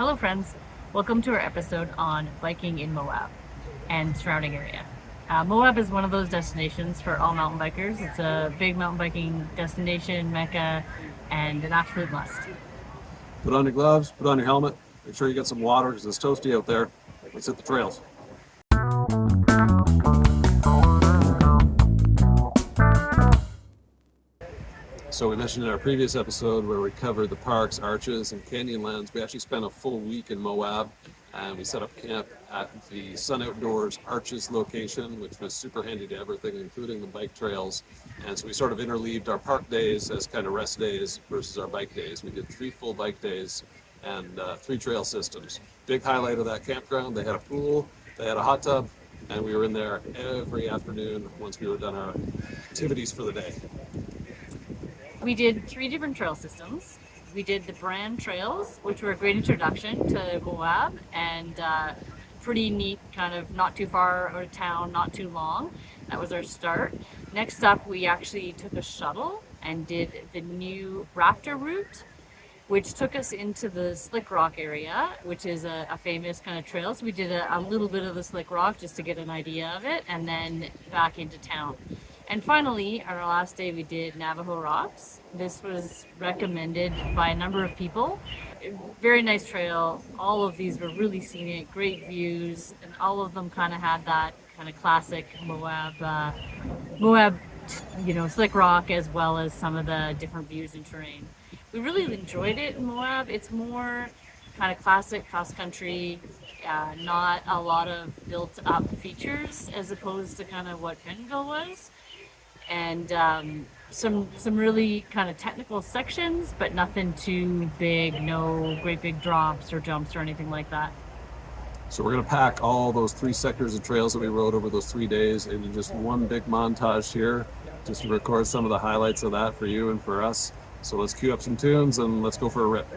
Hello friends, welcome to our episode on biking in Moab and surrounding area. Moab is one of those destinations for all mountain bikers. It's a big mountain biking destination, mecca, and an absolute must. Put on your gloves, put on your helmet, make sure you get some water because it's toasty out there. Let's hit the trails. So we mentioned in our previous episode where we covered the parks, arches, and canyonlands. We actually spent a full week in Moab, and we set up camp at the Sun Outdoors Arches location, which was super handy to everything, including the bike trails. And so we sort of interleaved our park days as kind of rest days versus our bike days. We did 3 full bike days and 3 trail systems. Big highlight of that campground, they had a pool, they had a hot tub, and we were in there every afternoon once we were done our activities for the day. We did 3 different trail systems. We did the brand trails, which were a great introduction to Moab and pretty neat, kind of not too far out of town, not too long. That was our start. Next up, we actually took a shuttle and did the new Raptor route, which took us into the Slick Rock area, which is a famous kind of trail. So we did a little bit of the Slick Rock just to get an idea of it, and then back into town. And finally, on our last day, we did Navajo Rocks. This was recommended by a number of people. Very nice trail. All of these were really scenic, great views, and all of them kind of had that kind of classic Moab, Slick Rock, as well as some of the different views and terrain. We really enjoyed it in Moab. It's more kind of classic cross-country, not a lot of built-up features as opposed to kind of what Bentonville was. And some really kind of technical sections, but nothing too big, no great big drops or jumps or anything like that. So we're going to pack all those 3 sectors of trails that we rode over those 3 days into just one big montage here, just to record some of the highlights of that for you and for us. So let's cue up some tunes and let's go for a rip.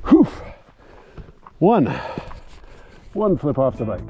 Whew. One flip off the bike.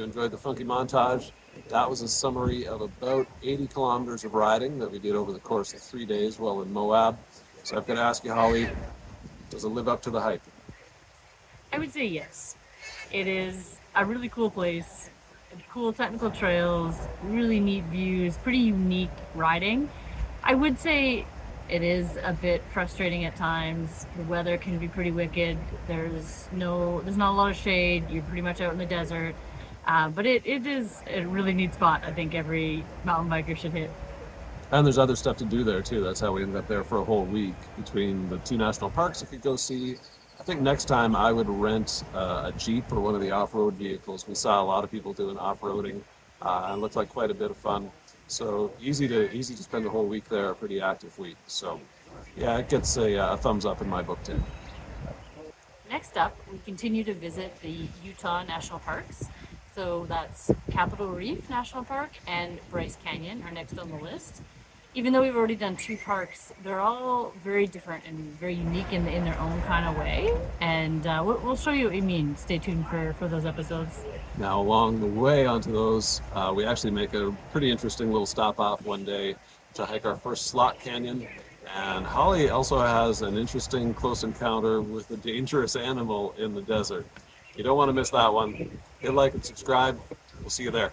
you enjoyed the funky montage. That was a summary of about 80 kilometers of riding that we did over the course of 3 days while in Moab. So I've got to ask you, Holly, does it live up to the hype? I would say yes. It is a really cool place, cool technical trails, really neat views, pretty unique riding. I would say it is a bit frustrating at times. The weather can be pretty wicked. There's not a lot of shade. You're pretty much out in the desert. But it is a really neat spot. I think every mountain biker should hit. And there's other stuff to do there too. That's how we ended up there for a whole week between the two national parks you could go see. I think next time I would rent a Jeep or one of the off-road vehicles. We saw a lot of people doing off-roading. It looked like quite a bit of fun. So easy to spend the whole week there. A pretty active week. So yeah, it gets a thumbs up in my book too. Next up, we continue to visit the Utah National Parks. So that's Capitol Reef National Park and Bryce Canyon are next on the list. Even though we've already done two parks, they're all very different and very unique in their own kind of way. And we'll show you what we mean. Stay tuned for those episodes. Now, along the way onto those, we actually make a pretty interesting little stop off one day to hike our first slot canyon. And Holly also has an interesting close encounter with a dangerous animal in the desert. You don't want to miss that one. Hit like and subscribe. We'll see you there.